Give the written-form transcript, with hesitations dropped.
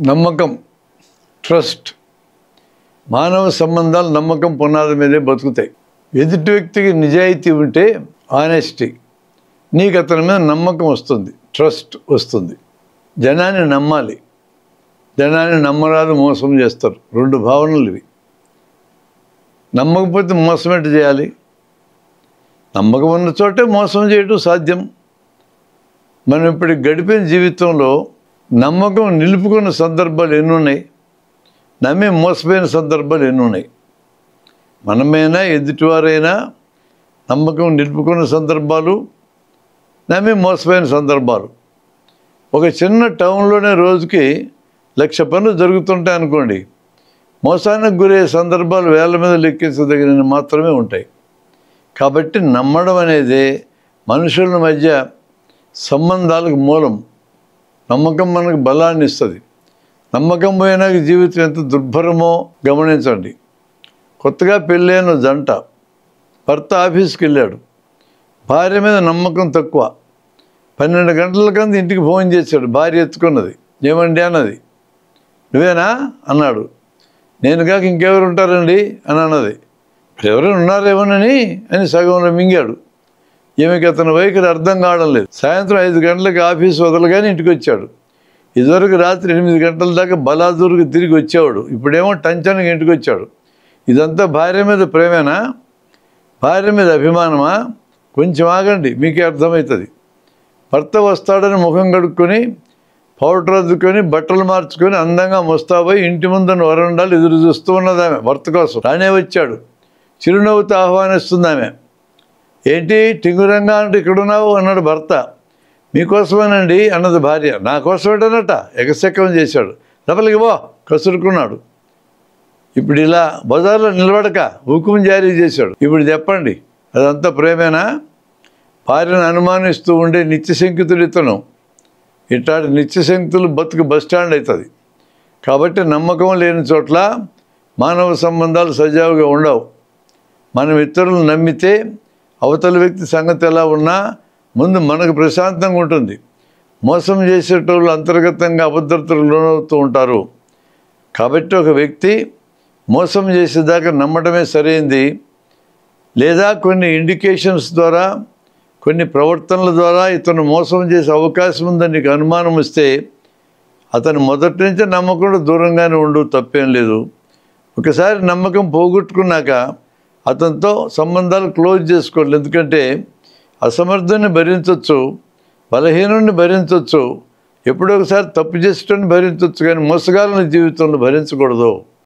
నమ్మకం, ట్రస్ట్. మానవ సంబంధాలు నమ్మకం పునాది మీదే బతుకుతాయి. ఎదుటి వ్యక్తికి నిజాయితీ ఉంటే, ఆనెస్టీ, నీకు అతని మీద నమ్మకం వస్తుంది, ట్రస్ట్ వస్తుంది. జనాన్ని నమ్మాలి, జనాన్ని నమ్మరాదు, మోసం చేస్తారు. రెండు భావనలు ఇవి. నమ్మకపోతే మోసం ఎట్టు చేయాలి? నమ్మకం ఉన్న చోటే మోసం చేయడం సాధ్యం. మనం ఇప్పుడు గడిపిన జీవితంలో నమ్మకం నిలుపుకున్న సందర్భాలు ఎన్నున్నాయి, నమ్మి మోసపోయిన సందర్భాలు ఎన్నున్నాయి. మనమైనా ఎదుటివారైనా నమ్మకం నిలుపుకున్న సందర్భాలు, నమ్మి మోసపోయిన సందర్భాలు. ఒక చిన్న టౌన్లోనే రోజుకి 1,00,000 పనులు జరుగుతుంటాయి అనుకోండి, మోసానికి గురయ్యే సందర్భాలు వేల మీద లెక్కించదగినవి మాత్రమే ఉంటాయి. కాబట్టి నమ్మడం అనేది మనుషుల మధ్య సంబంధాలకు మూలం. నమ్మకం మనకు బలాన్ని ఇస్తుంది. నమ్మకం పోయినాక జీవితం ఎంత దుర్భరమో గమనించండి. కొత్తగా పెళ్ళైన జంట, భర్త ఆఫీస్కి వెళ్ళాడు, భార్య మీద నమ్మకం తక్కువ. 12 గంటల కింద ఇంటికి ఫోన్ చేశాడు. భార్య ఎత్తుకున్నది. ఏమండి అన్నది. నువ్వేనా అన్నాడు. నేను కాక ఇంకెవరు ఉంటారండి అని అన్నది. ఎవరైనా ఉన్నారేమోనని అని సగంలో మింగాడు. ఈమెకి అతని వైఖరి అర్థం కావడం లేదు. సాయంత్రం 5 గంటలకు ఆఫీస్ వదలగానే ఇంటికి వచ్చాడు. ఇదివరకు రాత్రి 8 గంటల దాకా బలాదూరుకు తిరిగి వచ్చేవాడు. ఇప్పుడేమో టంచన్కి ఇంటికి వచ్చాడు. ఇదంతా భార్య మీద ప్రేమేనా? భార్య మీద అభిమానమా? కొంచెం ఆగండి, మీకే అర్థమవుతుంది. భర్త వస్తాడని ముఖం కడుక్కొని, పౌడర్ అద్దుకొని, బట్టలు మార్చుకొని, అందంగా ముస్తాబై ఇంటి ముందున్న వరండాలు ఎదురు చూస్తూ ఉన్నది ఆమె భర్త కోసం. రానే వచ్చాడు. చిరునవ్వుతో ఆహ్వానిస్తుంది ఆమె. ఏంటి టింగురంగా అంటే ఇక్కడున్నావు అన్నాడు భర్త. మీకోసమేనండి అన్నది భార్య. నా కోసమేటనట ఎగసెక్కం చేశాడు. లోపలికి పో కసురుకున్నాడు. ఇప్పుడు ఇలా బజార్లో నిలబడక హుకుం జారీ చేశాడు. ఇప్పుడు చెప్పండి, అదంతా ప్రేమేనా? భార్యను అనుమానిస్తూ ఉండే నిత్యశంకితుడు ఇతను. ఇట్లాంటి నిత్యశంకితులు బతుకు బస్టాండ్ అవుతుంది. కాబట్టి నమ్మకం లేని చోట్ల మానవ సంబంధాలు సజావుగా ఉండవు. మనం ఇతరులను నమ్మితే అవతల వ్యక్తి సంగతి ఎలా ఉన్నా ముందు మనకు ప్రశాంతంగా ఉంటుంది. మోసం చేసేటోళ్ళు అంతర్గతంగా అభద్రతలకు లోనవుతూ ఉంటారు. కాబట్టి ఒక వ్యక్తి మోసం చేసేదాకా నమ్మడమే సరైంది. లేదా కొన్ని ఇండికేషన్స్ ద్వారా, కొన్ని ప్రవర్తనల ద్వారా ఇతను మోసం చేసే అవకాశం ఉందని నీకు అనుమానం వస్తే అతను మొదటి నుంచి నమ్మకుండా దూరంగానే ఉండు, తప్పేం లేదు. ఒకసారి నమ్మకం పోగొట్టుకున్నాక అతనితో సంబంధాలు క్లోజ్ చేసుకోవాలి. ఎందుకంటే అసమర్థుని భరించవచ్చు, బలహీనుడిని భరించవచ్చు, ఎప్పుడో ఒకసారి తప్పు చేసేటోని భరించవచ్చు, కానీ మోసగాళ్ళని జీవితంలో భరించకూడదు.